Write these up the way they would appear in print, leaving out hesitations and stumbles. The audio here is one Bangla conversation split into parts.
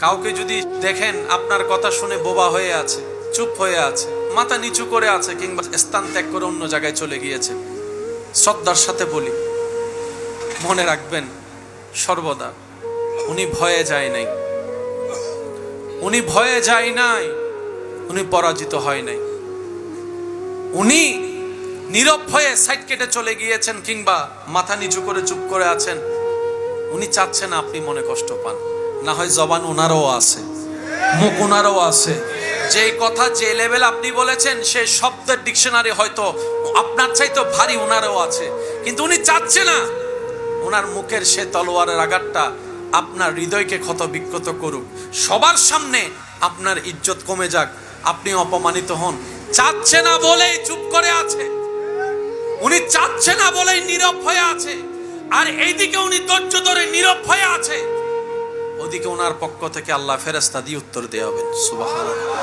কাউকে যদি দেখেন আপনার কথা শুনে বোবা হয়ে আছে, চুপ হয়ে আছে, মাথা নিচু করে আছে, কিংবা স্থান ত্যাগ করে অন্য জায়গায় চলে গিয়েছে, শ্রদ্ধার সাথে বলি, মনে রাখবেন সর্বদা উনি ভয়ে যায় নাই, উনি ভয়ে যায় নাই, উনি পরাজিত হয় নাই। উনি নীরব হয়ে সাইড কেটে চলে গিয়েছেন কিংবা মাথা নিচু করে চুপ করে আছেন। উনি চাচ্ছেন আপনি মনে কষ্ট পান। না হয় জবান ওনারও আছে, মুখ ওনারও আছে, যে কথা যে লেভেল আপনি বলেছেন সেই শব্দের ডিকশনারি হয়তো আপনার চাইতে ভারী ওনারও আছে, কিন্তু উনি চাচ্ছে না ওনার মুখের সে তলোয়ারের আঘাতটা আপনার হৃদয়কে ক্ষত বিক্ষত করুক, সবার সামনে আপনার ইজ্জত কমে যাক, আপনি অপমানিত হন। চাচ্ছে না বলেই চুপ করে আছে, উনি চাচ্ছে না বলেই নীরব হয়ে আছে। আর এইদিকে উনি ধৈর্য ধরে নীরব হয়ে আছে, ওদিকে ওনার পক্ষ থেকে আল্লাহ ফেরেশতা দিয়ে উত্তর দেয়া হবে। সুবহানাল্লাহ।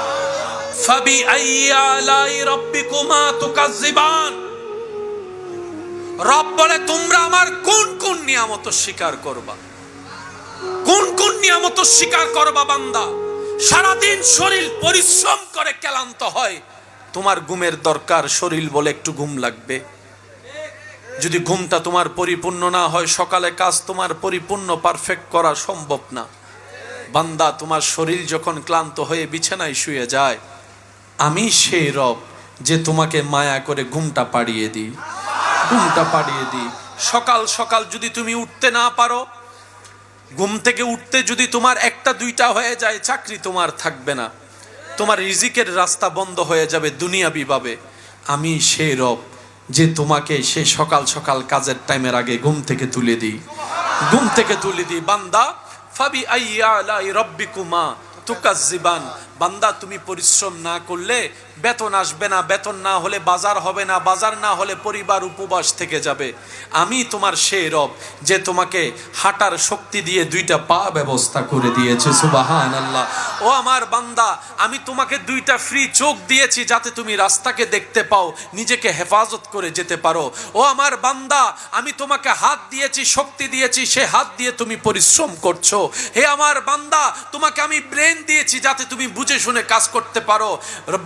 ফাবি আইয়ি আলাই রাব্বিকুমা তুকাজ্জিবান। রব বলে তোমরা আমার কোন কোন নিয়ামত স্বীকার করবা, কোন কোন নিয়ামত স্বীকার করবা বান্দা? সারাদিন শরীর পরিশ্রম করে ক্লান্ত হয়, তোমার ঘুমের দরকার, শরীর বলে একটু ঘুম লাগবে। যদি ঘুমটা তোমার পরিপূর্ণ না হয়, সকালে কাজ তোমার পরিপূর্ণ পারফেক্ট করা সম্ভব না। বান্দা, তোমার শরীর যখন ক্লান্ত হয়ে বিছানায় শুয়ে যায়, আমি সেই রব যে তোমাকে মায়া করে ঘুমটা পাড়িয়ে দিই, ঘুমটা পাড়িয়ে দিই। সকাল সকাল যদি তুমি উঠতে না পারো, ঘুম থেকে উঠতে যদি তোমার একটা দুইটা হয়ে যায়, চাকরি তোমার থাকবে না, তোমার রিজিকের রাস্তা বন্ধ হয়ে যাবে দুনিয়াবি ভাবে। আমি সেই রব যে তোমাকে সেই সকাল সকাল কাজের টাইমের আগে ঘুম থেকে তুলে দিই, ঘুম থেকে তুলে দিই। বান্দা, ফাবি আইয়ি আলাই রাব্বিকুমা তুকাজ্জিবান। বান্দা, তুমি পরিশ্রম না করলে বেতন আসবে না, বেতন না হলে বাজার হবে না, বাজার না হলে পরিবার উপবাস থেকে যাবে। আমি তোমার সেই রব যে তোমাকে হাঁটার শক্তি দিয়ে দুইটা পা ব্যবস্থা করে দিয়েছে। সুবহানাল্লাহ। ও আমার বান্দা, আমি তোমাকে দুইটা ফ্রি চোখ দিয়েছি যাতে তুমি রাস্তাকে দেখতে পাও, নিজেকে হেফাজত করে যেতে পারো। ও আমার বান্দা, আমি তোমাকে হাত দিয়েছি, শক্তি দিয়েছি, সে হাত দিয়ে তুমি পরিশ্রম করছো। হে আমার বান্দা, তোমাকে আমি ব্রেন দিয়েছি যাতে তুমি বুঝে শুনে কাজ করতে পারো।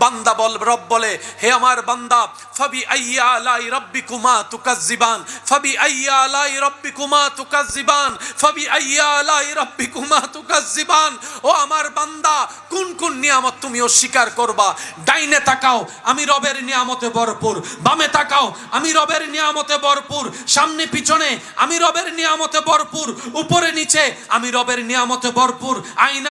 বান্দা রব বলে, হে আমার বান্দা, ফাবি আইয়ি আলাই রাব্বিকুমা তুকাজ্জিবান, ফাবি আইয়ি আলাই রাব্বিকুমা তুকাজ্জিবান, ফাবি আইয়ি আলাই রাব্বিকুমা তুকাজ্জিবান। ও আমার বান্দা, কোন কোন নিয়ামত তুমি অস্বীকার করবা? ডাইনে তাকাও, আমি রবের নিয়ামতে ভরপুর। বামে তাকাও, আমি রবের নিয়ামতে ভরপুর। সামনে পিছনে আমি রবের নিয়ামতে ভরপুর। উপরে নিচে আমি রবের নিয়ামতে ভরপুর। আইনা